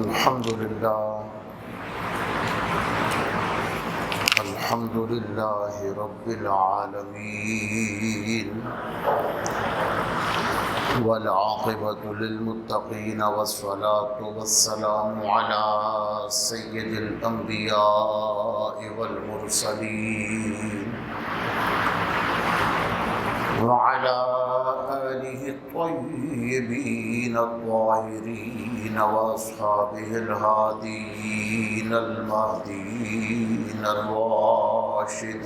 الحمد لله رب العالمين والعاقبة للمتقين والصلاة والسلام على سيد الأنبياء والمرسلين وعلى آله الطيبين الطاهرين وأصحابه الهادين المهديين الراشدين.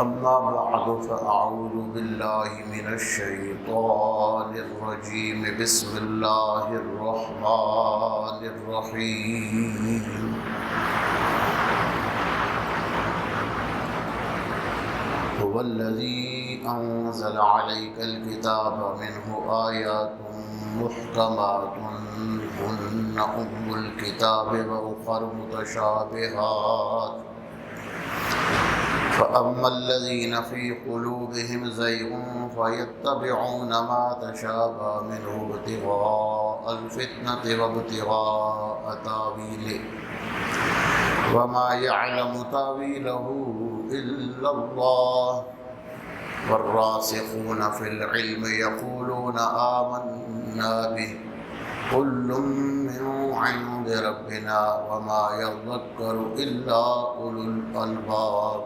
أما بعد فأعوذ بالله من الشيطان الرجيم. بسم الله الرحمن الرحيم. هو الذي أنزل عليك الكتاب منه آيات محكمات هن أم الكتاب وأخر متشابهات فأما الذين في قلوبهم زيغ فيتبعون ما تشابه منه ابتغاء الفتنة وابتغاء تاويله وما يعلم تاويله إلا الله والراسخون في العلم يقولون آمنا به كل من عند ربنا وما يذكر إلا أولو الألباب.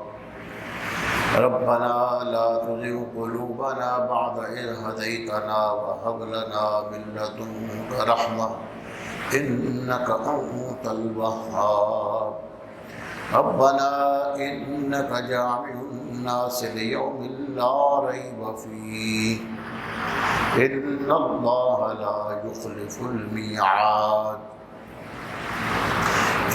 ربنا لا تزغ قلوبنا بعد إذ هديتنا وهب لنا من لدنك رحمة إنك أنت الوهاب. ربنا إنك جامع الناس ليوم لا ريب فيه إن الله لا يخلف الميعاد.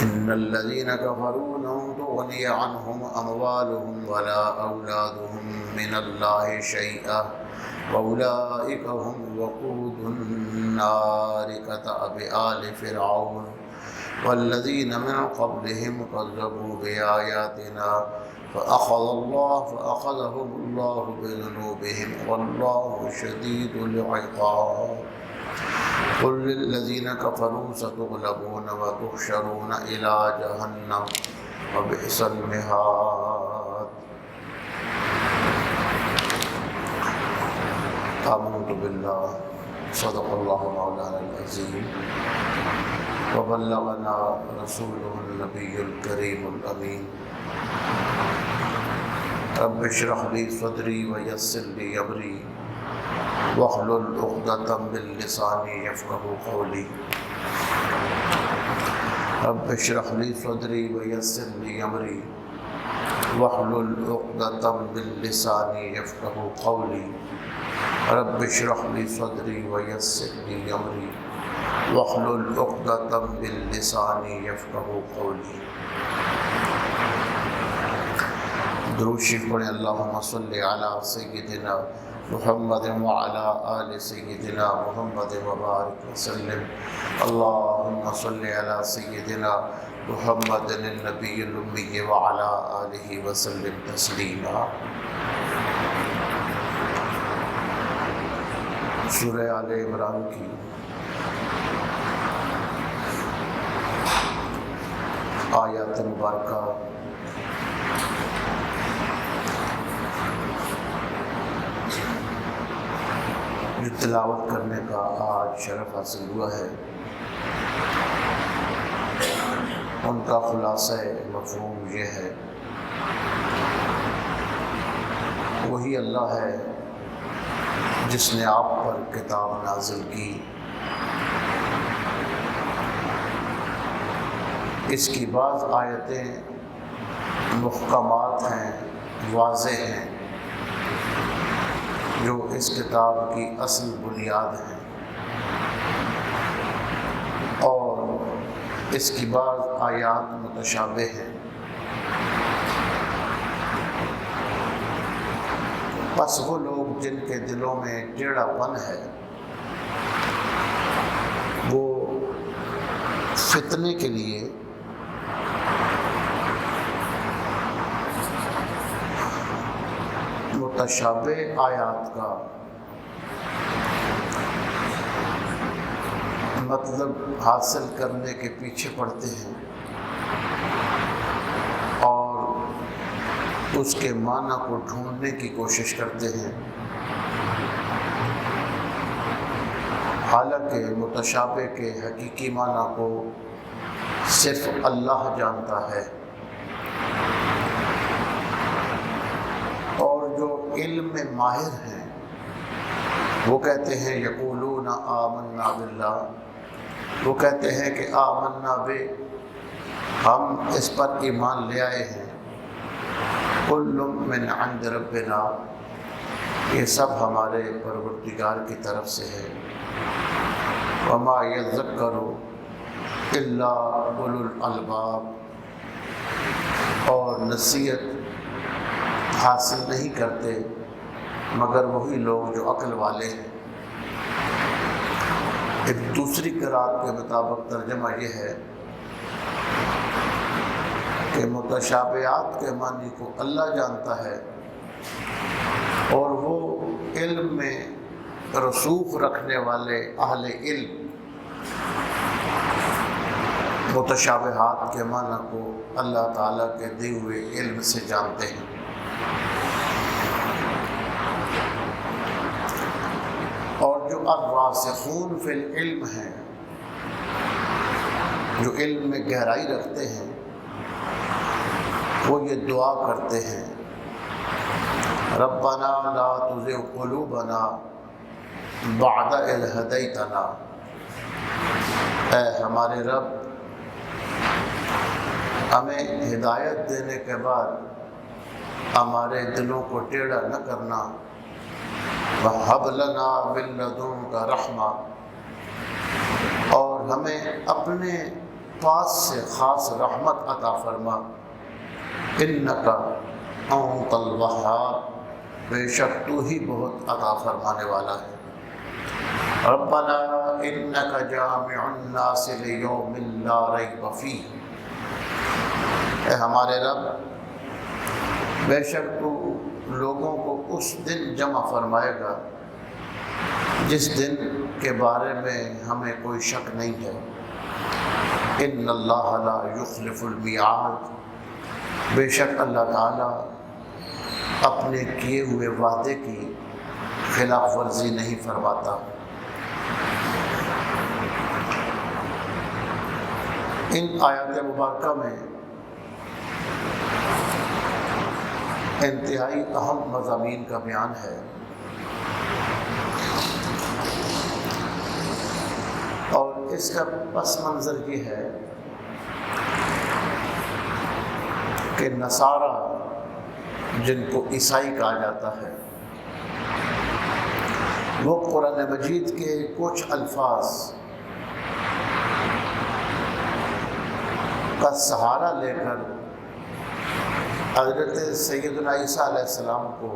إن الذين كفروا لن تغني عنهم أموالهم ولا أولادهم من الله شيئا وأولئك هم وقود النار كدأب آل فرعون والذين من قبلهم كذبوا بآياتنا فأخذهم الله بذنوبهم والله شديد العقاب. قل للذين كفروا ستغلبون وتحشرون إلى جهنم وبئس المهاد. آمنت بالله صدق الله مولانا العظيم وبلغنا رسوله النبي الكريم الأمين. رب اشرح لي صدري ويسر لي أمري واحلل عقدة من لساني يفقهوا قولي. رب اشرح لي صدري ويسر لي أمري واحلل عقدة من لساني يفقهوا قولي. رب اشرح لي صدري ويسر لي أمري واحلل عقدة من لساني يفقهوا قولي. درود شریف پڑھیں. اللہم صلی علی سیدنا محمد وعلی آل سیدنا محمد وبارک وسلم. اللہم صلی علی سیدنا محمد النبی الامی وعلی آلہ وسلم تسلیما. سورہ آل عمران کی آیات مبارکہ جو تلاوت کرنے کا آج شرف حاصل ہوا ہے ان کا خلاصہ مفہوم یہ ہے: وہی اللہ ہے جس نے آپ پر کتاب نازل کی، اس کی بعض آیتیں محکمات ہیں، واضح ہیں، جو اس کتاب کی اصل بنیاد ہیں، اور اس کی بعض آیات متشابہ ہیں. پس وہ لوگ جن کے دلوں میں ٹیڑھا پن ہے وہ فتنے کے لیے متشابہ آیات کا مطلب حاصل کرنے کے پیچھے پڑتے ہیں اور اس کے معنی کو ڈھونڈنے کی کوشش کرتے ہیں، حالانکہ متشابہ کے حقیقی معنی کو صرف اللہ جانتا ہے۔ اور جو علم میں ماہر ہیں وہ کہتے ہیں یقولون آمنا باللہ، وہ کہتے ہیں کہ آمنا بے، ہم اس پر ایمان لے آئے ہیں، کل من عند ربنا، یہ سب ہمارے پروردگار کی طرف سے ہے، وما یذکر الا اولو الالباب، اور نصیحت حاصل نہیں کرتے مگر وہی لوگ جو عقل والے ہیں۔ ایک دوسری قرأت کے مطابق ترجمہ یہ ہے کہ متشابہات کے معنی کو اللہ جانتا ہے اور وہ علم میں رسوخ رکھنے والے اہل علم متشابہات کے معنی کو اللہ تعالیٰ کے دیے ہوئے علم سے جانتے ہیں۔ اور جو الراسخون فی العلم ہیں، جو علم میں گہرائی رکھتے ہیں، وہ یہ دعا کرتے ہیں ربنا لا تزغ قلوبنا بعد اذ ہدیتنا، اے ہمارے رب ہمیں ہدایت دینے کے بعد ہمارے دلوں کو ٹیڑھا نہ کرنا، وَهَبْ لَنَا مِن لَّدُنكَ رَحْمَةً، اور ہمیں اپنے پاس سے خاص رحمت عطا فرما، إِنَّكَ أَنتَ الْوَهَّابُ، بے شک تو ہی بہت عطا فرمانے والا ہے۔ رَبَّنَا إِنَّكَ جَامِعُ النَّاسِ لِيَوْمٍ لَا رَيْبَ فِيهِ، اے ہمارے رب بے شک تو لوگوں کو اس دن جمع فرمائے گا جس دن کے بارے میں ہمیں کوئی شک نہیں ہے۔ ان اللہ لا یخلف المیعاد، بے شک اللہ تعالیٰ اپنے کیے ہوئے وعدے کی خلاف ورزی نہیں فرماتا۔ ان آیات مبارکہ میں انتہائی اہم مضامین کا بیان ہے، اور اس کا پس منظر یہ ہے کہ نصارہ جن کو عیسائی کہا جاتا ہے، وہ قرآن مجید کے کچھ الفاظ کا سہارا لے کر حضرت سیدنا عیسیٰ علیہ السلام کو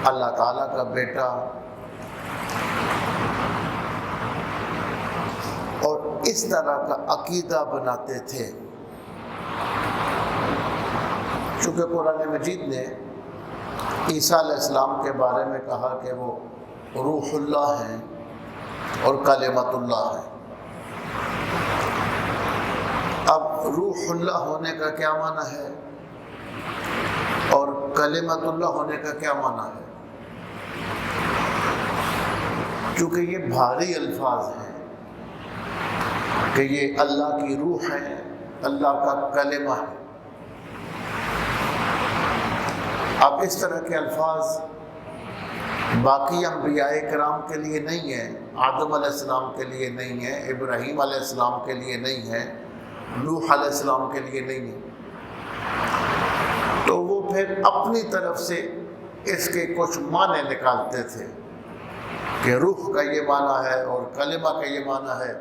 اللہ تعالیٰ کا بیٹا اور اس طرح کا عقیدہ بناتے تھے۔ چونکہ قرآن مجید نے عیسیٰ علیہ السلام کے بارے میں کہا کہ وہ روح اللہ ہیں اور کلمۃ اللہ ہیں۔ اب روح اللہ ہونے کا کیا معنی ہے اور کلمۃ اللہ ہونے کا کیا معنی ہے؟ چونکہ یہ بھاری الفاظ ہیں کہ یہ اللہ کی روح ہے، اللہ کا کلمہ ہے۔ اب اس طرح کے الفاظ باقی انبیاء کرام کے لیے نہیں ہیں، آدم علیہ السلام کے لیے نہیں ہیں، ابراہیم علیہ السلام کے لیے نہیں ہیں، نوح علیہ السلام کے لیے نہیں ہیں، تو وہ پھر اپنی طرف سے اس کے کچھ معنی نکالتے تھے کہ روح کا یہ معنی ہے اور کلمہ کا یہ معنی ہے،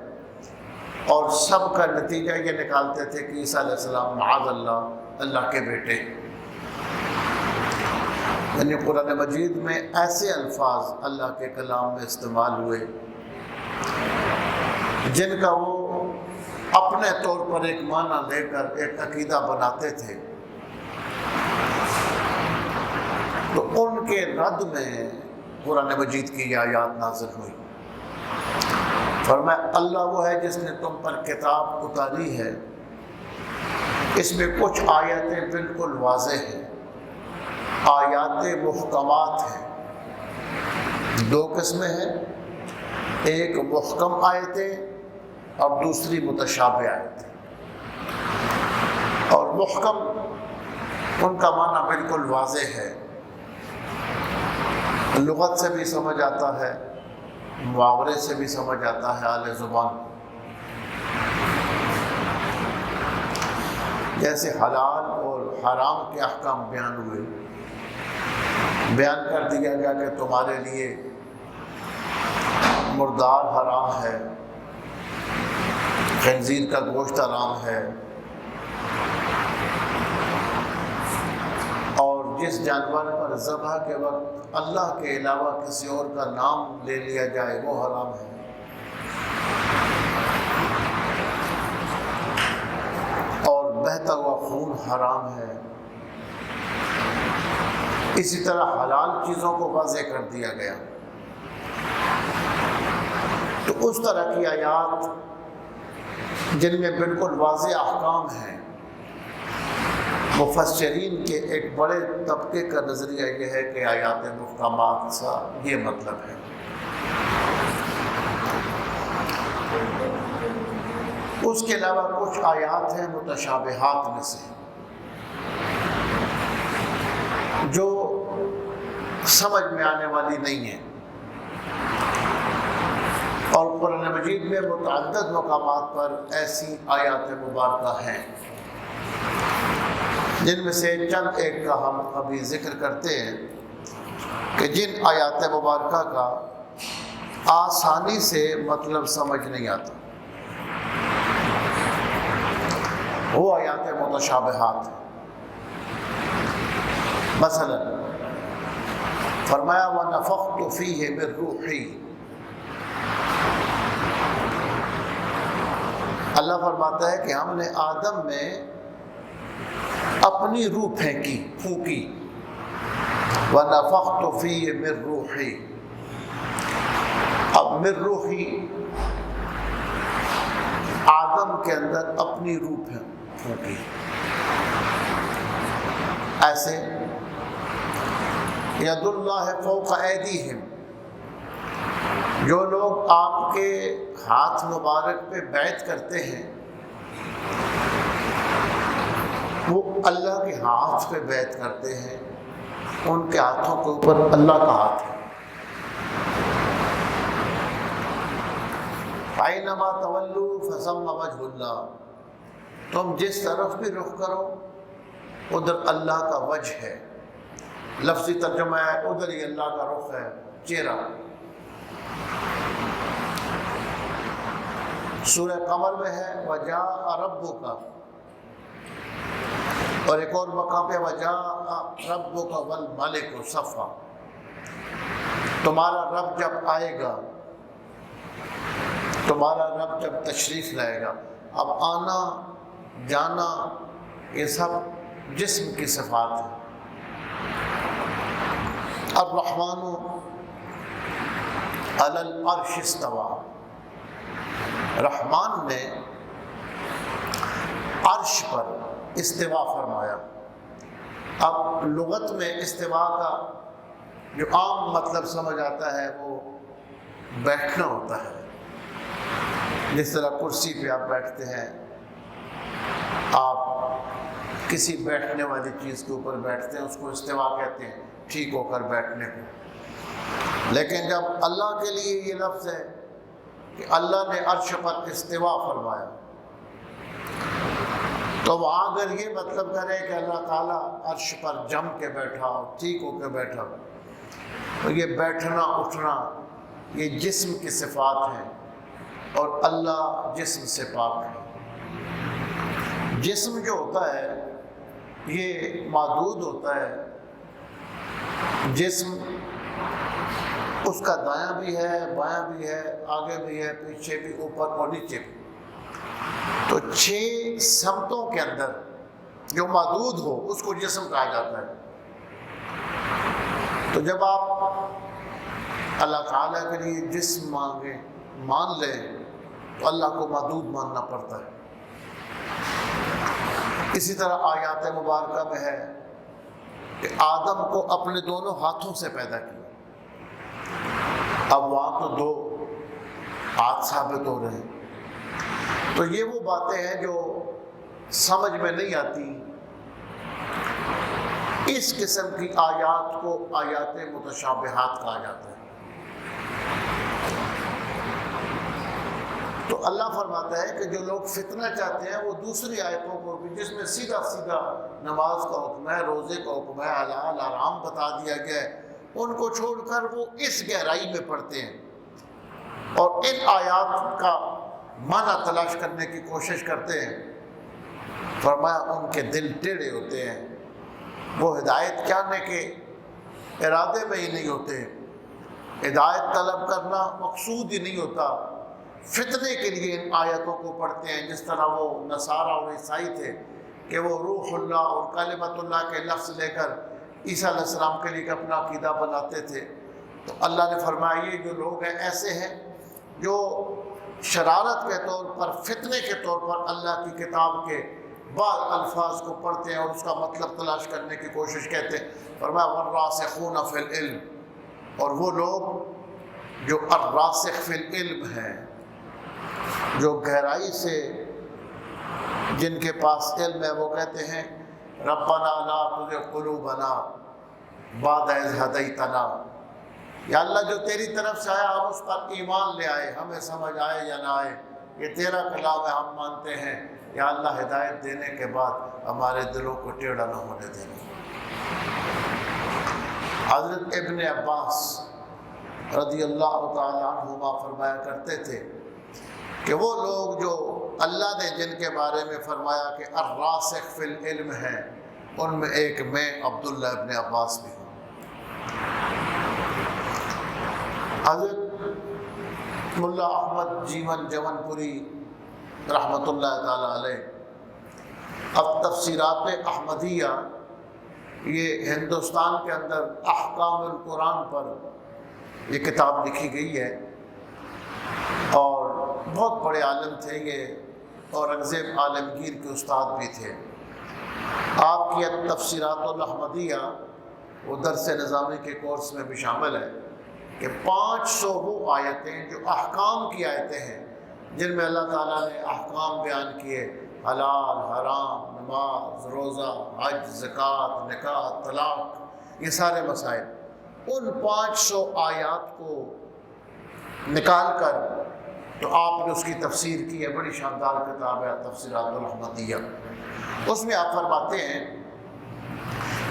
اور سب کا نتیجہ یہ نکالتے تھے کہ عیسیٰ علیہ السلام معاذ اللہ اللہ کے بیٹے۔ یعنی قرآن مجید میں ایسے الفاظ اللہ کے کلام میں استعمال ہوئے جن کا وہ اپنے طور پر ایک معنی لے کر ایک عقیدہ بناتے تھے، تو ان کے رد میں قرآن مجید کی یہ آیات نازل ہوئی۔ فرمایا اللہ وہ ہے جس نے تم پر کتاب اتاری ہے، اس میں کچھ آیتیں بالکل واضح ہیں، آیات محکمات ہیں۔ دو قسمیں ہیں، ایک محکم آیتیں اور دوسری متشابہ آیتیں۔ اور محکم ان کا معنی بالکل واضح ہے، لغت سے بھی سمجھ آتا ہے، محاورے سے بھی سمجھ آتا ہے، اہل زبان۔ جیسے حلال اور حرام کے احکام بیان ہوئے، بیان کر دیا گیا کہ تمہارے لیے مردار حرام ہے، خنزیر کا گوشت حرام ہے، اور جس جانور پر ذبح کے وقت اللہ کے علاوہ کسی اور کا نام لے لیا جائے وہ حرام ہے۔ اور بہتا ہوا خون حرام ہے۔ اسی طرح حلال چیزوں کو واضح کر دیا گیا۔ تو اس طرح کی آیات جن میں بالکل واضح احکام ہیں، مفسرین کے ایک بڑے طبقے کا نظریہ یہ ہے کہ آیات محکمات سے یہ مطلب ہے۔ اس کے علاوہ کچھ آیات ہیں متشابہات میں سے، جو سمجھ میں آنے والی نہیں ہیں، اور قرآن مجید میں متعدد مقامات پر ایسی آیات مبارکہ ہیں، جن میں سے چند ایک کا ہم ابھی ذکر کرتے ہیں کہ جن آیات مبارکہ کا آسانی سے مطلب سمجھ نہیں آتا، وہ آیات متشابہات ہیں۔ مثلا فرمایا وَنَفَخْتُ فِيهِ مِن رُوحِي، اللہ فرماتا ہے کہ ہم نے آدم میں اپنی روح پھونکی۔ وَنَفَخْتُ فِيهِ مِن رُوحِي، اب من روحی آدم کے اندر اپنی روح پھونکی۔ ایسے ید اللہ فوق ایدیہم، جو لوگ آپ کے ہاتھ مبارک پہ بیعت کرتے ہیں وہ اللہ کے ہاتھ پہ بیعت کرتے ہیں، ان کے ہاتھوں کے اوپر اللہ کا ہاتھ ہے۔ اَيْنَمَا تَوَلُّوا فَثَمَّ وَجْهُ اللَّهِ، تم جس طرف بھی رخ کرو ادھر اللہ کا وجہ ہے۔ لفظی ترجمہ ہے ادھر ہی اللہ کا رخ ہے، چہرہ۔ سورہ قمر میں ہے وَجَاءَ رَبُّكَ، اور ایک اور مقام پہ وَجَاءَ رَبُّكَ وَالْمَلِكُ صَفًّا، تمہارا رب جب آئے گا، تمہارا رب جب تشریف لائے گا۔ اب آنا جانا یہ سب جسم کی صفات ہے۔ الرحمن علی العرش استوى، رحمان نے عرش پر استوا فرمایا۔ اب لغت میں استوا کا جو عام مطلب سمجھ آتا ہے وہ بیٹھنا ہوتا ہے، جس طرح کرسی پہ آپ بیٹھتے ہیں، آپ کسی بیٹھنے والی چیز کے اوپر بیٹھتے ہیں، اس کو استوا کہتے ہیں، ٹھیک ہو کر بیٹھنے کو۔ لیکن جب اللہ کے لیے یہ لفظ ہے کہ اللہ نے عرش پر استوا فرمایا، تو وہاں اگر یہ مطلب کرے کہ اللہ تعالیٰ عرش پر جم کے بیٹھا ہو، ٹھیک ہو کے بیٹھا ہو، تو یہ بیٹھنا اٹھنا یہ جسم کی صفات ہیں، اور اللہ جسم سے پاک ہے۔ جسم جو ہوتا ہے یہ محدود ہوتا ہے، جسم اس کا دایاں بھی ہے، بایاں بھی ہے، آگے بھی ہے، پیچھے بھی، اوپر اور نیچے بھی۔ تو 6 سمتوں کے اندر جو محدود ہو اس کو جسم کہا جاتا ہے۔ تو جب آپ اللہ تعالیٰ کے لیے جسم مانگیں مان لیں تو اللہ کو معدود ماننا پڑتا ہے۔ اسی طرح آیات مبارکہ میں ہے کہ آدم کو اپنے دونوں ہاتھوں سے پیدا کیا۔ اب وہاں تو دو ہاتھ ثابت ہو رہے ہیں، تو یہ وہ باتیں ہیں جو سمجھ میں نہیں آتی۔ اس قسم کی آیات کو آیات متشابہات کہا جاتا ہے۔ تو اللہ فرماتا ہے کہ جو لوگ فتنہ چاہتے ہیں وہ دوسری آیتوں کو بھی، جس میں سیدھا سیدھا نماز کا حکم ہے، روزے کا حکم ہے، حلال حرام بتا دیا گیا ہے، ان کو چھوڑ کر وہ اس گہرائی میں پڑھتے ہیں اور ان آیات کا معنی تلاش کرنے کی کوشش کرتے ہیں۔ فرمایا ان کے دل ٹیڑھے ہوتے ہیں، وہ ہدایت چاہنے کے ارادے میں ہی نہیں ہوتے، ہدایت طلب کرنا مقصود ہی نہیں ہوتا، فتنے کے لیے ان آیتوں کو پڑھتے ہیں۔ جس طرح وہ نصارہ اور عیسائی تھے کہ وہ روح اللہ اور کلمۃ اللہ کے لفظ لے کر عیسیٰ علیہ السلام کے لیے اپنا عقیدہ بناتے تھے، تو اللہ نے فرمایا یہ جو لوگ ہیں ایسے ہیں جو شرارت کے طور پر، فتنے کے طور پر اللہ کی کتاب کے بعض الفاظ کو پڑھتے ہیں اور اس کا مطلب تلاش کرنے کی کوشش کرتے ہیں۔ فرمایا والراسخون فی العلم، اور وہ لوگ جو الراسخ فی العلم ہیں، جو گہرائی سے جن کے پاس علم ہے، وہ کہتے ہیں ربنا لا تزغ قلوبنا بعد اذ ہدیتنا، یا اللہ جو تیری طرف سے آیا ہم اس پر ایمان لے آئے، ہمیں سمجھ آئے یا نہ آئے، یہ تیرا کلام ہے ہم مانتے ہیں، یا اللہ ہدایت دینے کے بعد ہمارے دلوں کو ٹیڑھا نہ ہونے دینا۔ حضرت ابن عباس رضی اللہ تعالی عنہما فرمایا کرتے تھے کہ وہ لوگ جو اللہ نے جن کے بارے میں فرمایا کہ الراسخ فی العلم ہیں، ان میں ایک میں عبداللہ ابن عباس بھی ہوں۔ حضرت ملا احمد جیون جون پوری رحمۃ اللہ تعالی علیہ، اب تفسیرات احمدیہ، یہ ہندوستان کے اندر احکام القرآن پر یہ کتاب لکھی گئی ہے، اور بہت بڑے عالم تھے یہ، اور انگزیب عالمگیر کے استاد بھی تھے۔ آپ کی تفسیرات الاحمدیہ وہ درس نظامی کے کورس میں بھی شامل ہے کہ 500 وہ آیتیں جو احکام کی آیتیں ہیں، جن میں اللہ تعالیٰ نے احکام بیان کیے، حلال حرام، نماز روزہ حج زکوٰۃ نکاح طلاق، یہ سارے مسائل، ان 500 آیات کو نکال کر تو آپ نے اس کی تفسیر کی ہے، بڑی شاندار کتاب ہے تفسیرات الاحمدیہ۔ اس میں آپ فرماتے ہیں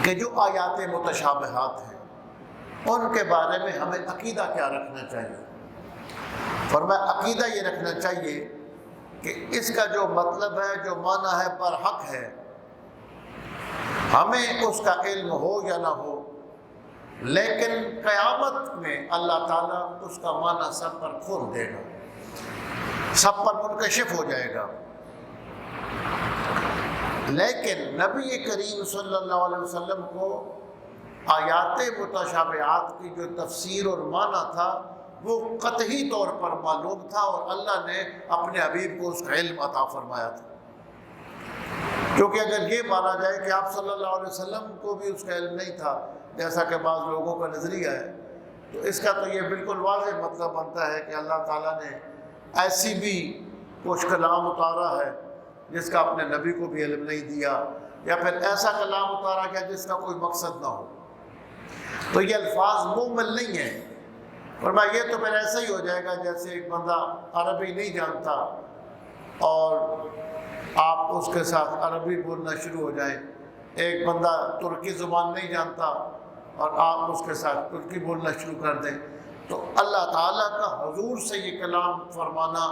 کہ جو آیات متشابہات ہیں ان کے بارے میں ہمیں عقیدہ کیا رکھنا چاہیے۔ فرمایا عقیدہ یہ رکھنا چاہیے کہ اس کا جو مطلب ہے، جو معنی ہے، برحق ہے، ہمیں اس کا علم ہو یا نہ ہو، لیکن قیامت میں اللہ تعالیٰ اس کا معنی سب پر کھول دے گا، سب پر منکشف ہو جائے گا۔ لیکن نبی کریم صلی اللہ علیہ وسلم کو آیات متشابہات کی جو تفسیر اور معنی تھا وہ قطعی طور پر معلوم تھا، اور اللہ نے اپنے حبیب کو اس کا علم عطا فرمایا تھا۔ کیونکہ اگر یہ مانا جائے کہ آپ صلی اللہ علیہ وسلم کو بھی اس کا علم نہیں تھا، جیسا کہ بعض لوگوں کا نظریہ ہے، تو اس کا تو یہ بالکل واضح مطلب بنتا ہے کہ اللہ تعالیٰ نے ایسی بھی کچھ کلام اتارا ہے جس کا اپنے نبی کو بھی علم نہیں دیا، یا پھر ایسا کلام اتارا گیا جس کا کوئی مقصد نہ ہو۔ تو یہ الفاظ مکمل نہیں ہیں۔ فرمایا یہ تو پھر ایسا ہی ہو جائے گا جیسے ایک بندہ عربی نہیں جانتا اور آپ اس کے ساتھ عربی بولنا شروع ہو جائیں، ایک بندہ ترکی زبان نہیں جانتا اور آپ اس کے ساتھ ترکی بولنا شروع کر دیں، تو اللہ تعالیٰ کا حضور سے یہ کلام فرمانا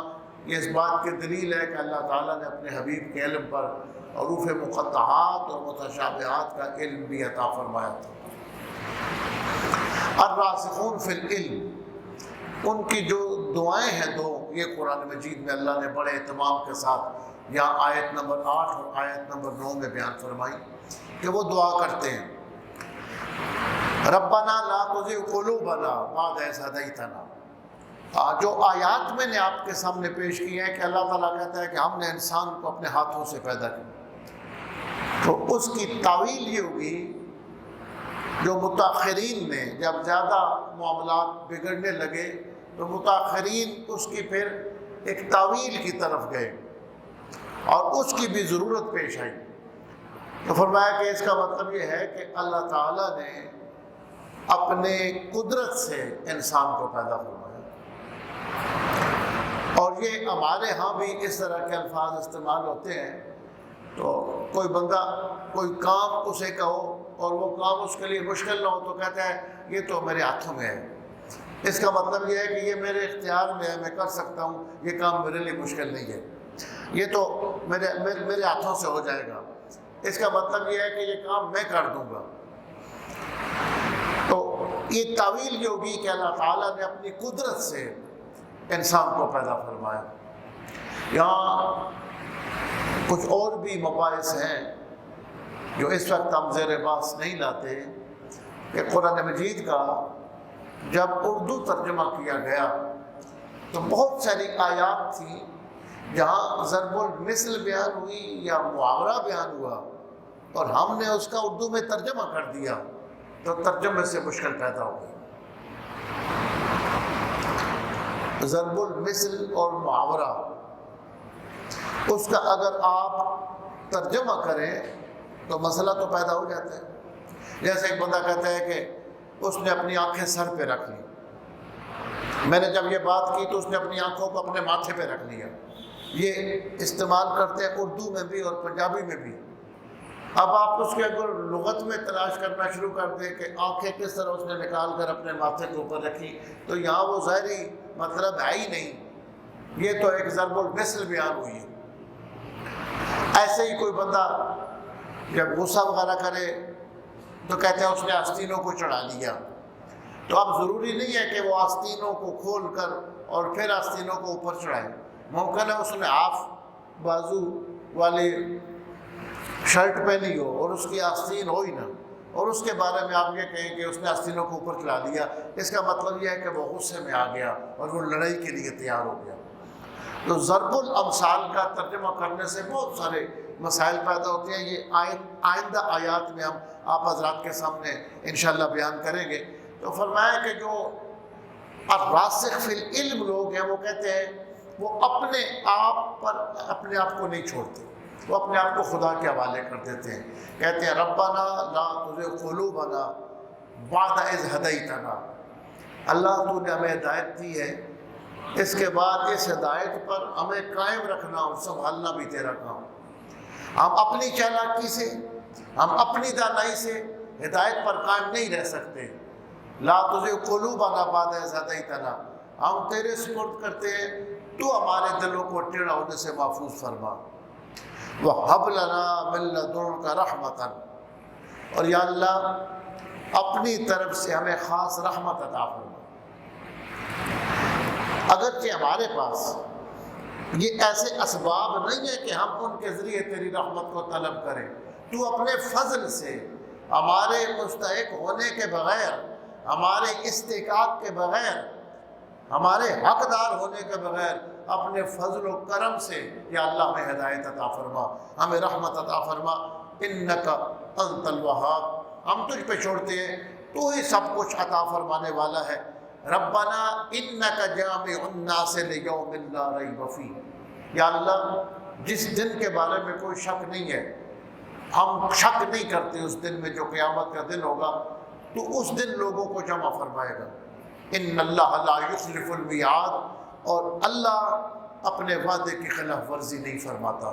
یہ اس بات کی دلیل ہے کہ اللہ تعالیٰ نے اپنے حبیب کے علم پر حروف مقطعات اور متشابہات کا علم بھی عطا فرمایا تھا۔ الراسخون فی العلم، ان کی جو دعائیں ہیں دو، یہ قرآن مجید میں اللہ نے بڑے اہتمام کے ساتھ یہاں آیت نمبر 8 اور آیت نمبر 9 میں بیان فرمائی کہ وہ دعا کرتے ہیں ربنا لا تزغ قلوبنا بعد إذ هديتنا، جو آیات میں نے آپ کے سامنے پیش کی ہیں کہ اللہ تعالیٰ کہتا ہے کہ ہم نے انسان کو اپنے ہاتھوں سے پیدا کیا، تو اس کی تعویل یہ ہوگی، جو متاخرین نے جب زیادہ معاملات بگڑنے لگے تو متاخرین اس کی پھر ایک تعویل کی طرف گئے اور اس کی بھی ضرورت پیش آئی، تو فرمایا کہ اس کا مطلب یہ ہے کہ اللہ تعالیٰ نے اپنے قدرت سے انسان کو پیدا فرمایا۔ اور یہ ہمارے ہاں بھی اس طرح کے الفاظ استعمال ہوتے ہیں، تو کوئی بندہ کوئی کام اسے کہو اور وہ کام اس کے لیے مشکل نہ ہو تو کہتا ہے یہ تو میرے ہاتھوں میں ہے، اس کا مطلب یہ ہے کہ یہ میرے اختیار میں ہے، میں کر سکتا ہوں، یہ کام میرے لیے مشکل نہیں ہے، یہ تو میرے ہاتھوں سے ہو جائے گا، اس کا مطلب یہ ہے کہ یہ کام میں کر دوں گا۔ تو یہ تعویل یہ ہوگی کہ اللہ تعالیٰ نے اپنی قدرت سے انسان کو پیدا فرمایا۔ یہاں کچھ اور بھی مباحث ہیں جو اس وقت ہم زیر بحث نہیں لاتے، کہ قرآن مجید کا جب اردو ترجمہ کیا گیا تو بہت ساری آیات تھیں جہاں ضرب المثل بیان ہوئی یا محاورہ بیان ہوا اور ہم نے اس کا اردو میں ترجمہ کر دیا تو ترجمے سے مشکل پیدا ہو گئی۔ ضرب المثل اور محاورہ، اس کا اگر آپ ترجمہ کریں تو مسئلہ تو پیدا ہو جاتا ہے۔ جیسے ایک بندہ کہتا ہے کہ اس نے اپنی آنکھیں سر پہ رکھ لی، میں نے جب یہ بات کی تو اس نے اپنی آنکھوں کو اپنے ماتھے پہ رکھ لیا، یہ استعمال کرتے ہیں اردو میں بھی اور پنجابی میں بھی۔ اب آپ اس کے اگر لغت میں تلاش کرنا شروع کر دیں کہ آنکھیں کس طرح اس نے نکال کر اپنے ماتھے کے اوپر رکھی، تو یہاں وہ ظاہری مطلب ہے ہی نہیں، یہ تو ایک ضرب المثل بیان ہوئی ہے۔ ایسے ہی کوئی بندہ جب غصہ وغیرہ کرے تو کہتے ہیں اس نے آستینوں کو چڑھا لیا، تو اب ضروری نہیں ہے کہ وہ آستینوں کو کھول کر اور پھر آستینوں کو اوپر چڑھائے، ممکن ہے اس نے ہاف بازو والی شرٹ پہنی ہو اور اس کی آستین ہو ہی نہ، اور اس کے بارے میں آپ یہ کہیں کہ اس نے آستینوں کو اوپر چڑھا لیا، اس کا مطلب یہ ہے کہ وہ غصے میں آ گیا اور وہ لڑائی کے لیے تیار ہو گیا۔ تو ضرب الامثال کا ترجمہ کرنے سے بہت سارے مسائل پیدا ہوتے ہیں، یہ آئندہ آیات میں ہم آپ حضرات کے سامنے انشاءاللہ بیان کریں گے۔ تو فرمایا کہ جو الراسخ فی العلم لوگ ہیں وہ کہتے ہیں وہ اپنے آپ کو نہیں چھوڑتے، وہ اپنے آپ کو خدا کے حوالے کر دیتے ہیں، کہتے ہیں ربنا لا تزغ قلوبنا بعد اذ ہدیتنا، اللہ تو نے ہمیں ہدایت دی ہے، اس کے بعد اس ہدایت پر ہمیں قائم رکھنا اور سنبھالنا بھی تیرا کام۔ ہم اپنی چالاکی سے، ہم اپنی دانائی سے ہدایت پر قائم نہیں رہ سکتے۔ لا تزغ قلوبنا بعد اذ ہدیتنا، ہم تیرے سپرد کرتے ہیں، تو ہمارے دلوں کو ٹیڑھا ہونے سے محفوظ فرما۔ وَهَبْ لَنَا مِن لَّدُنكَ رَحْمَةً، اور یا اللہ اپنی طرف سے ہمیں خاص رحمت عطا فرما۔ اگرچہ ہمارے پاس یہ ایسے اسباب نہیں ہے کہ ہم ان کے ذریعے تیری رحمت کو طلب کریں، تو اپنے فضل سے ہمارے مستحق ہونے کے بغیر، ہمارے استحقاق کے بغیر، ہمارے حقدار ہونے کے بغیر اپنے فضل و کرم سے یا اللہ ہمیں ہدایت عطا فرما، ہمیں رحمت عطا فرما۔ انک انت الوہاب، ہم تجھ پہ چھوڑتے ہیں، تو ہی سب کچھ عطا فرمانے والا ہے۔ ربنا انک جامع الناس لیوم لا ریب فیہ، یا اللہ جس دن کے بارے میں کوئی شک نہیں ہے، ہم شک نہیں کرتے اس دن میں جو قیامت کا دن ہوگا، تو اس دن لوگوں کو جمع فرمائے گا۔ ان اللہ لا یخلف المیعاد، اور اللہ اپنے وعدے کی خلاف ورزی نہیں فرماتا،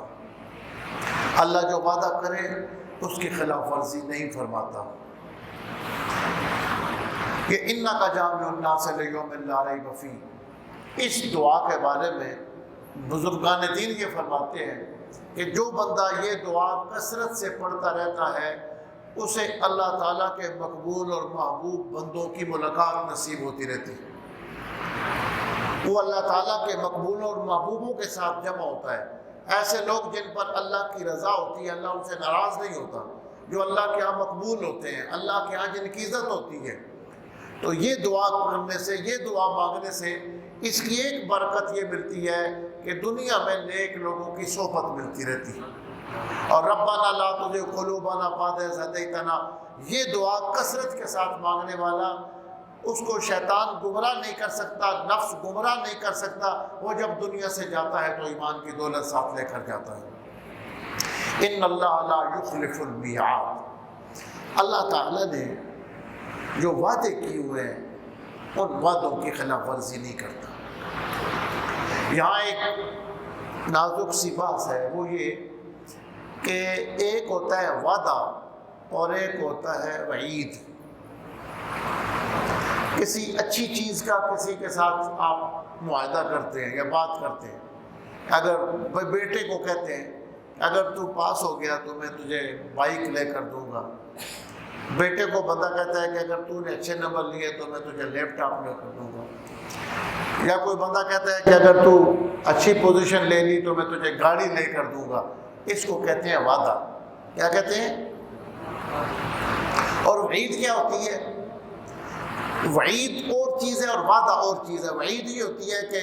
اللہ جو وعدہ کرے اس کی خلاف ورزی نہیں فرماتا۔ یہ انک جامع الناس لیوم لا ریب فیہ، اس دعا کے بارے میں بزرگان دین یہ فرماتے ہیں کہ جو بندہ یہ دعا کثرت سے پڑھتا رہتا ہے اسے اللہ تعالیٰ کے مقبول اور محبوب بندوں کی ملاقات نصیب ہوتی رہتی ہے، وہ اللہ تعالیٰ کے مقبولوں اور محبوبوں کے ساتھ جمع ہوتا ہے۔ ایسے لوگ جن پر اللہ کی رضا ہوتی ہے، اللہ ان سے ناراض نہیں ہوتا، جو اللہ کے ہاں مقبول ہوتے ہیں، اللہ کے ہاں جن کی عزت ہوتی ہے۔ تو یہ دعا کرنے سے، یہ دعا مانگنے سے اس کی ایک برکت یہ ملتی ہے کہ دنیا میں نیک لوگوں کی صحبت ملتی رہتی ہے۔ اور ربنا لا تزغ قلوبنا بعد إذ هديتنا، یہ دعا کثرت کے ساتھ مانگنے والا، اس کو شیطان گمراہ نہیں کر سکتا، نفس گمراہ نہیں کر سکتا۔ وہ جب دنیا سے جاتا ہے تو ایمان کی دولت ساتھ لے کر جاتا ہے۔ ان اللہ لا یخلف المیعاد، اللہ تعالیٰ نے جو وعدے کیے ہوئے ہیں ان وعدوں کی خلاف ورزی نہیں کرتا۔ یہاں ایک نازک سی بات ہے، وہ یہ کہ ایک ہوتا ہے وعدہ اور ایک ہوتا ہے وعید۔ کسی اچھی چیز کا کسی کے ساتھ آپ معاہدہ کرتے ہیں یا بات کرتے ہیں، اگر بیٹے کو کہتے ہیں اگر تو پاس ہو گیا تو میں تجھے بائک لے کر دوں گا، بیٹے کو بندہ کہتا ہے کہ اگر تو نے اچھے نمبر لیے تو میں تجھے لیپ ٹاپ لے کر دوں گا، یا کوئی بندہ کہتا ہے کہ اگر تو اچھی پوزیشن لے لی تو میں تجھے گاڑی لے کر دوں گا۔ اس کو کہتے ہیں وعدہ۔ کیا کہتے ہیں؟ اور وعید کیا ہوتی ہے؟ وعید اور چیز ہے اور وعدہ اور چیز ہے۔ وعید یہ ہوتی ہے کہ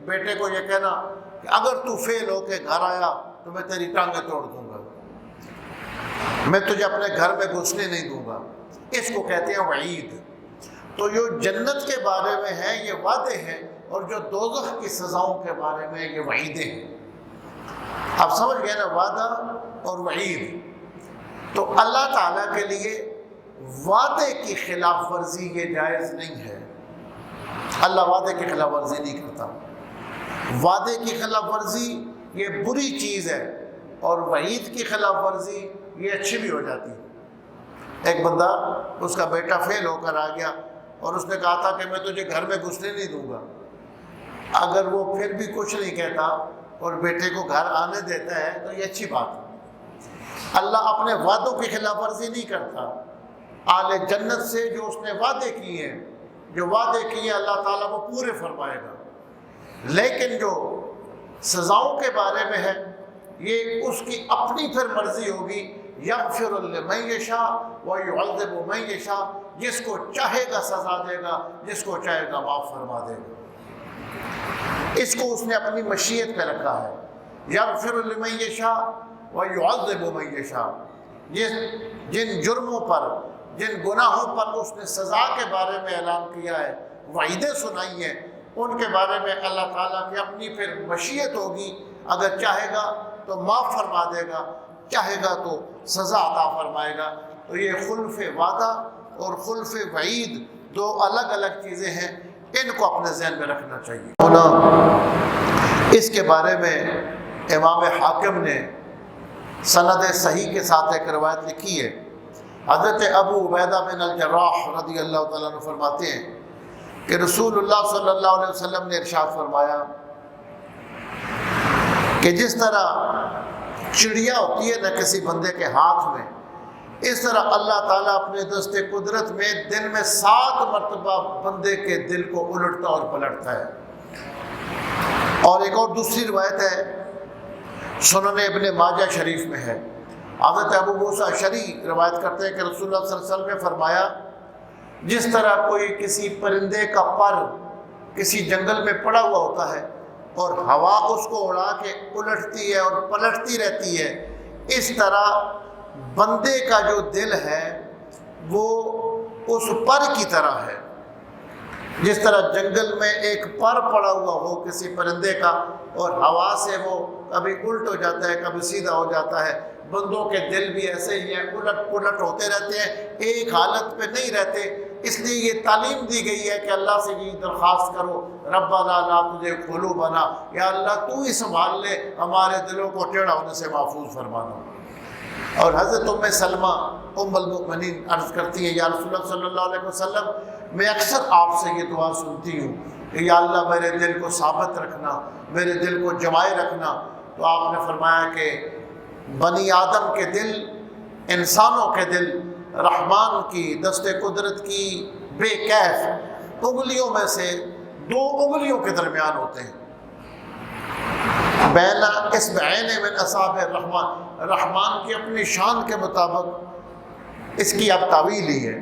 بیٹے کو یہ کہنا کہ اگر تو فیل ہو کے گھر آیا تو میں تیری ٹانگیں توڑ دوں گا، میں تجھے اپنے گھر میں گھسنے نہیں دوں گا، اس کو کہتے ہیں وعید۔ تو جو جنت کے بارے میں ہے یہ وعدے ہیں، اور جو دوزخ کی سزاؤں کے بارے میں یہ وعیدیں ہیں۔ آپ سمجھ گئے نا، وعدہ اور وعید۔ تو اللہ تعالیٰ کے لیے وعدے کی خلاف ورزی یہ جائز نہیں ہے۔ اللہ وعدے کی خلاف ورزی نہیں کرتا۔ وعدے کی خلاف ورزی یہ بری چیز ہے، اور وعید کی خلاف ورزی یہ اچھی بھی ہو جاتی ہے۔ ایک بندہ، اس کا بیٹا فیل ہو کر آ گیا اور اس نے کہا تھا کہ میں تجھے گھر میں گھسنے نہیں دوں گا، اگر وہ پھر بھی کچھ نہیں کہتا اور بیٹے کو گھر آنے دیتا ہے تو یہ اچھی بات ہے۔ اللہ اپنے وعدوں کی خلاف ورزی نہیں کرتا۔ اہل جنت سے جو اس نے وعدے کیے ہیں، جو وعدے کیے اللہ تعالیٰ وہ پورے فرمائے گا، لیکن جو سزاؤں کے بارے میں ہے یہ اس کی اپنی پھر مرضی ہوگی۔ یغفر لمن یشاء ویعذب من یشاء، جس کو چاہے گا سزا دے گا، جس کو چاہے گا معاف فرما دے گا۔ اس کو اس نے اپنی مشیت پہ رکھا ہے۔ یغفر لمن یشاء ویعذب من یشاء، جن جرموں پر، جن گناہوں پر اس نے سزا کے بارے میں اعلان کیا ہے، وعیدیں سنائی ہیں، ان کے بارے میں اللہ تعالیٰ کی اپنی پھر مشیت ہوگی۔ اگر چاہے گا تو معاف فرما دے گا، چاہے گا تو سزا عطا فرمائے گا۔ تو یہ خلف وعدہ اور خلف وعید دو الگ الگ چیزیں ہیں، ان کو اپنے ذہن میں رکھنا چاہیے۔ اس کے بارے میں امام حاکم نے سند صحیح کے ساتھ ایک روایت لکھی ہے۔ حضرت ابو عبیدہ بن الجراح رضی اللہ تعالیٰ عنہ فرماتے ہیں کہ رسول اللہ صلی اللہ علیہ وسلم نے ارشاد فرمایا کہ جس طرح چڑیا ہوتی ہے نا کسی بندے کے ہاتھ میں، اس طرح اللہ تعالیٰ اپنے دست قدرت میں دن میں 7 مرتبہ بندے کے دل کو الٹتا اور پلٹتا ہے۔ اور ایک اور دوسری روایت ہے، سنن ابن ماجہ شریف میں ہے، حضرت ابو موسیٰ اشعری روایت کرتے ہیں کہ رسول اللہ صلی اللہ علیہ وسلم نے فرمایا جس طرح کوئی کسی پرندے کا پر کسی جنگل میں پڑا ہوا ہوتا ہے اور ہوا اس کو اڑا کے الٹتی ہے اور پلٹتی رہتی ہے، اس طرح بندے کا جو دل ہے وہ اس پر کی طرح ہے۔ جس طرح جنگل میں ایک پر پڑا ہوا ہو کسی پرندے کا اور ہوا سے وہ کبھی الٹ ہو جاتا ہے کبھی سیدھا ہو جاتا ہے، بندوں کے دل بھی ایسے ہی ہیں، الٹ پلٹ ہوتے رہتے ہیں، ایک حالت پہ نہیں رہتے۔ اس لیے یہ تعلیم دی گئی ہے کہ اللہ سے یہ درخواست کرو، ربنا لا تزغ قلوبنا، یا اللہ تو ہی سنبھال لے، ہمارے دلوں کو ٹیڑھا ہونے سے محفوظ فرمانا۔ اور حضرت ام سلمہ ام المؤمنین عرض کرتی ہیں یا رسول اللہ صلی اللہ علیہ وسلم، میں اکثر آپ سے یہ دعا سنتی ہوں کہ یا اللہ میرے دل کو ثابت رکھنا، میرے دل کو جمائے رکھنا۔ تو آپ نے فرمایا کہ بنی آدم کے دل، انسانوں کے دل رحمان کی دست قدرت کی بے کیف انگلیوں میں سے 2 انگلیوں کے درمیان ہوتے ہیں، بین اصبعین من اصابع الرحمن، رحمان کی اپنی شان کے مطابق اس کی اب تعویل ہی ہے،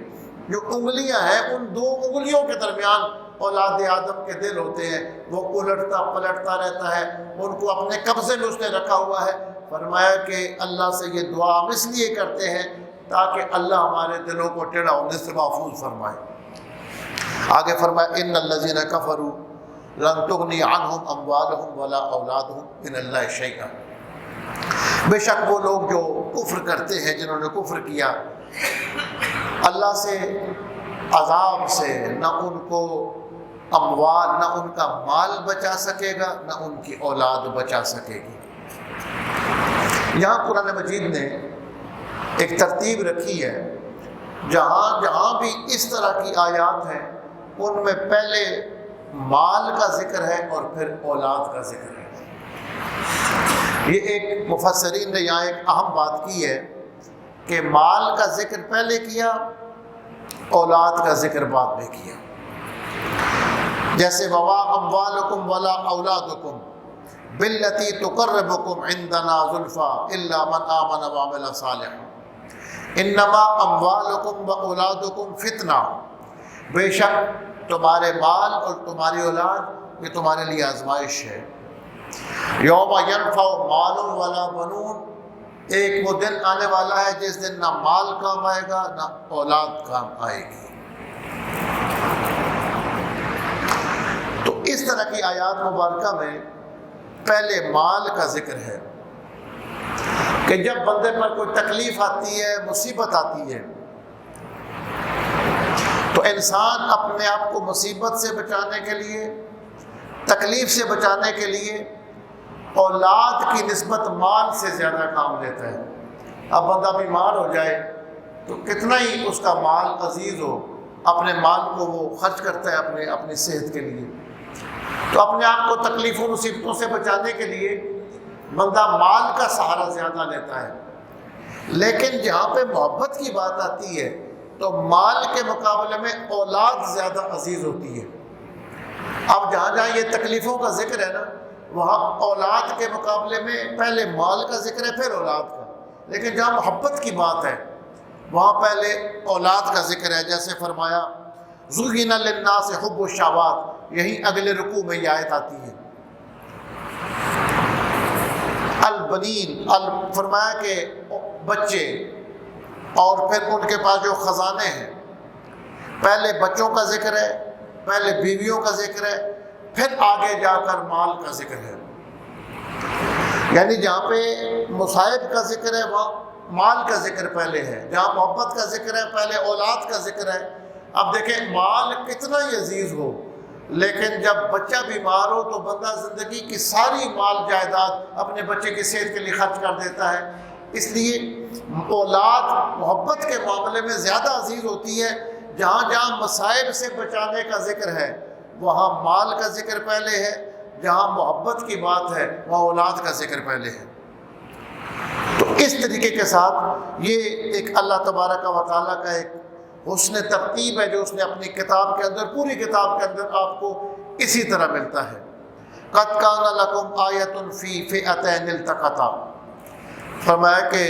جو انگلیاں ہیں ان 2 انگلیوں کے درمیان اولاد آدم کے دل ہوتے ہیں وہ الٹتا پلٹتا رہتا ہے، ان کو اپنے قبضے میں اس نے رکھا ہوا ہے۔ فرمایا کہ اللہ سے یہ دعا ہم اس لیے کرتے ہیں تاکہ اللہ ہمارے دلوں کو ٹیڑھا ہونے سے محفوظ فرمائے۔ آگے فرمایا ان الذین کفروا لن تغنی عنہم اموالہم ولا اولادہم من اللہ شیئا، بے شک وہ لوگ جو کفر کرتے ہیں، جنہوں نے کفر کیا اللہ سے، عذاب سے نہ ان کو اموال، نہ ان کا مال بچا سکے گا، نہ ان کی اولاد بچا سکے گی۔ یہاں قرآن مجید نے ایک ترتیب رکھی ہے، جہاں جہاں بھی اس طرح کی آیات ہیں ان میں پہلے مال کا ذکر ہے اور پھر اولاد کا ذکر ہے۔ یہ ایک مفسرین نے یہاں ایک اہم بات کی ہے کہ مال کا ذکر پہلے کیا، اولاد کا ذکر بعد میں کیا۔ جیسے وَمَا أَمْوَالُكُمْ وَلَا أَوْلَادُكُمْ بِالَّتِي تُقَرِّبُكُمْ عِنْدَنَا زُلْفَىٰ إِلَّا مَنْ آمَنَ وَعَمِلَ صَالِحًا إِنَّمَا أَمْوَالُكُمْ وَأَوْلَادُكُمْ فِتْنَةٌ، بے شک تمہارے مال اور تمہاری اولاد یہ تمہارے لیے آزمائش ہے۔ یوم ینفع مال ولا بنون، ایک وہ دن آنے والا ہے جس دن نہ مال کام آئے گا نہ اولاد کام آئے گی۔ تو اس طرح کی آیات مبارکہ میں پہلے مال کا ذکر ہے کہ جب بندے پر کوئی تکلیف آتی ہے، مصیبت آتی ہے، تو انسان اپنے آپ کو مصیبت سے بچانے کے لیے، تکلیف سے بچانے کے لیے اولاد کی نسبت مال سے زیادہ کام لیتا ہے۔ اب بندہ بیمار ہو جائے تو کتنا ہی اس کا مال عزیز ہو، اپنے مال کو وہ خرچ کرتا ہے اپنی صحت کے لیے۔ تو اپنے آپ کو تکلیفوں مصیبتوں سے بچانے کے لیے بندہ مال کا سہارا زیادہ لیتا ہے۔ لیکن جہاں پہ محبت کی بات آتی ہے تو مال کے مقابلے میں اولاد زیادہ عزیز ہوتی ہے۔ اب جہاں جہاں یہ تکلیفوں کا ذکر ہے نا، وہاں اولاد کے مقابلے میں پہلے مال کا ذکر ہے پھر اولاد کا، لیکن جہاں محبت کی بات ہے وہاں پہلے اولاد کا ذکر ہے۔ جیسے فرمایا زُيِّنَ لِلنَّاسِ حُبُّ الشَّهَوَاتِ، یہی اگلے رکوع میں یہ آیت آتی ہے۔ البنین، فرمایا کہ بچے اور پھر ان کے پاس جو خزانے ہیں، پہلے بچوں کا ذکر ہے، پہلے بیویوں کا ذکر ہے، پھر آگے جا کر مال کا ذکر ہے۔ یعنی جہاں پہ مصائب کا ذکر ہے وہاں مال کا ذکر پہلے ہے، جہاں محبت کا ذکر ہے پہلے اولاد کا ذکر ہے۔ اب دیکھیں مال کتنا ہی عزیز ہو، لیکن جب بچہ بیمار ہو تو بندہ زندگی کی ساری مال جائیداد اپنے بچے کی صحت کے لیے خرچ کر دیتا ہے۔ اس لیے اولاد محبت کے معاملے میں زیادہ عزیز ہوتی ہے۔ جہاں جہاں مصائب سے بچانے کا ذکر ہے وہاں مال کا ذکر پہلے ہے، جہاں محبت کی بات ہے وہاں اولاد کا ذکر پہلے ہے۔ تو اس طریقے کے ساتھ یہ ایک اللہ تبارک و تعالیٰ کا ایک حسن ترتیب ہے جو اس نے اپنی کتاب کے اندر، پوری کتاب کے اندر آپ کو اسی طرح ملتا ہے۔ قَدْ كَانَ لَكُمْ آیَةٌ فِي فِئَتَيْنِ الْتَقَطَا، فرمایا کہ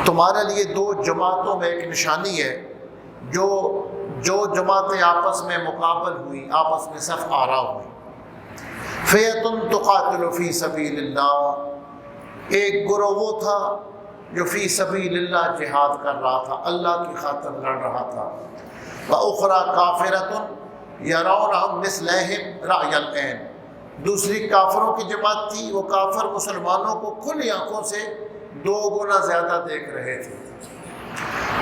تمہارے لیے دو جماعتوں میں ایک نشانی ہے، جو جماعتیں آپس میں مقابل ہوئی، آپس میں صف آرا ہوئی۔ فِئَةٌ تُقَاتِلُ فِي سَبِيلِ اللَّهِ، ایک گروہ وہ تھا جو فی سبیل اللہ جہاد کر رہا تھا، اللہ کی خاطر لڑ رہا تھا۔ وَأُخْرَىٰ كَافِرَةٌ يَرَوْنَهُمْ مِثْلَهِمْ رَأْيَ الْعَيْنِ، دوسری کافروں کی جماعت تھی، وہ کافر مسلمانوں کو کھلی آنکھوں سے دو گنا زیادہ دیکھ رہے تھے۔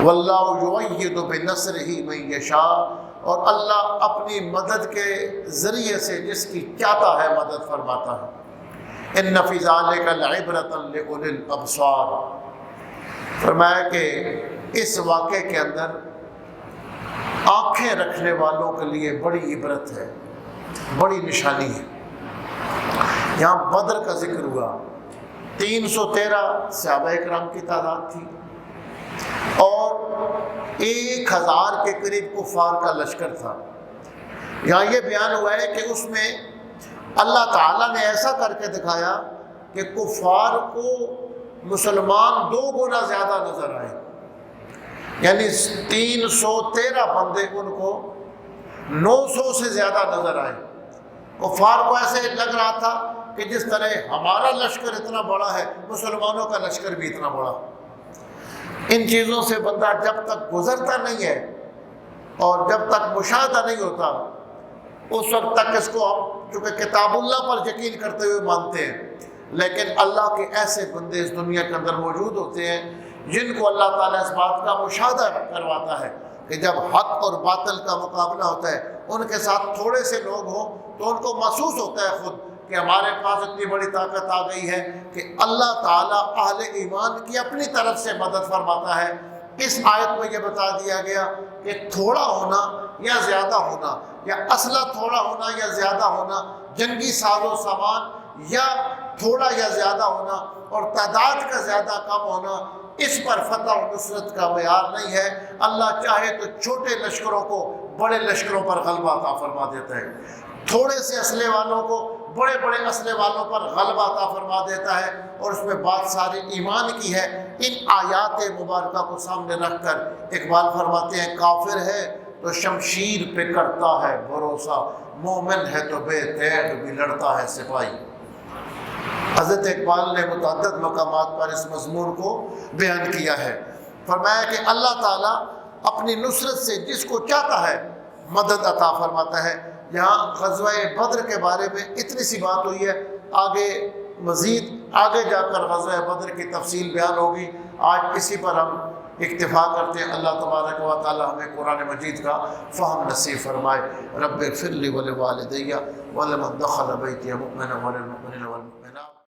وَاللَّهُ يُؤَيِّدُ بِنَصْرِهِ مَن يَشَاءُ، اور اللہ اپنی مدد کے ذریعے سے جس کی چاہتا ہے مدد فرماتا ہے۔ إِنَّ فِي ذَلِكَ لَعِبْرَةً لِأُولِي الْأَبْصَارِ، فرمایا کہ اس واقعے کے اندر آنکھیں رکھنے والوں کے لیے بڑی عبرت ہے، بڑی نشانی ہے۔ یہاں بدر کا ذکر ہوا، 313 صحابہ اکرام کی تعداد تھی اور 1000 کے قریب کفار کا لشکر تھا۔ یہاں یہ بیان ہوا ہے کہ اس میں اللہ تعالیٰ نے ایسا کر کے دکھایا کہ کفار کو مسلمان 2 گنا زیادہ نظر آئے، یعنی 313 بندے ان کو 900 سے زیادہ نظر آئے۔ کفار کو ایسے لگ رہا تھا کہ جس طرح ہمارا لشکر اتنا بڑا ہے مسلمانوں کا لشکر بھی اتنا بڑا۔ ان چیزوں سے بندہ جب تک گزرتا نہیں ہے اور جب تک مشاہدہ نہیں ہوتا اس وقت تک اس کو ہم چونکہ کتاب اللہ پر یقین کرتے ہوئے مانتے ہیں، لیکن اللہ کے ایسے بندے اس دنیا کے اندر موجود ہوتے ہیں جن کو اللہ تعالیٰ اس بات کا مشاہدہ کرواتا ہے کہ جب حق اور باطل کا مقابلہ ہوتا ہے ان کے ساتھ تھوڑے سے لوگ ہوں تو ان کو محسوس ہوتا ہے خود کہ ہمارے پاس اتنی بڑی طاقت آ گئی ہے کہ اللہ تعالیٰ اہل ایمان کی اپنی طرف سے مدد فرماتا ہے۔ اس آیت میں یہ بتا دیا گیا کہ تھوڑا ہونا یا زیادہ ہونا، یا اسلحہ تھوڑا ہونا یا زیادہ ہونا، جنگی ساز و سامان یا تھوڑا یا زیادہ ہونا، اور تعداد کا زیادہ کم ہونا، اس پر فتح و نصرت کا معیار نہیں ہے۔ اللہ چاہے تو چھوٹے لشکروں کو بڑے لشکروں پر غلبہ عطا فرما دیتا ہے، تھوڑے سے اسلحے والوں کو بڑے بڑے اسلحے والوں پر غلبہ عطا فرما دیتا ہے، اور اس میں بات ساری ایمان کی ہے۔ ان آیات مبارکہ کو سامنے رکھ کر اقبال فرماتے ہیں کافر ہے تو شمشیر پہ کرتا ہے بھروسہ، مومن ہے تو بے تیغ بھی لڑتا ہے سپاہی۔ حضرت اقبال نے متعدد مقامات پر اس مضمون کو بیان کیا ہے، فرمایا کہ اللہ تعالیٰ اپنی نصرت سے جس کو چاہتا ہے مدد عطا فرماتا ہے۔ یہاں غزوہ بدر کے بارے میں اتنی سی بات ہوئی ہے، آگے مزید آگے جا کر غزوہ بدر کی تفصیل بیان ہوگی۔ آج اسی پر ہم اکتفا کرتے ہیں۔ اللہ تبارک و تعالی ہمیں قرآن مجید کا فہم نصیب فرمائے۔ رب اغفر لی ولوالدی ولمن دخل بیتی مؤمنا وللمؤمنین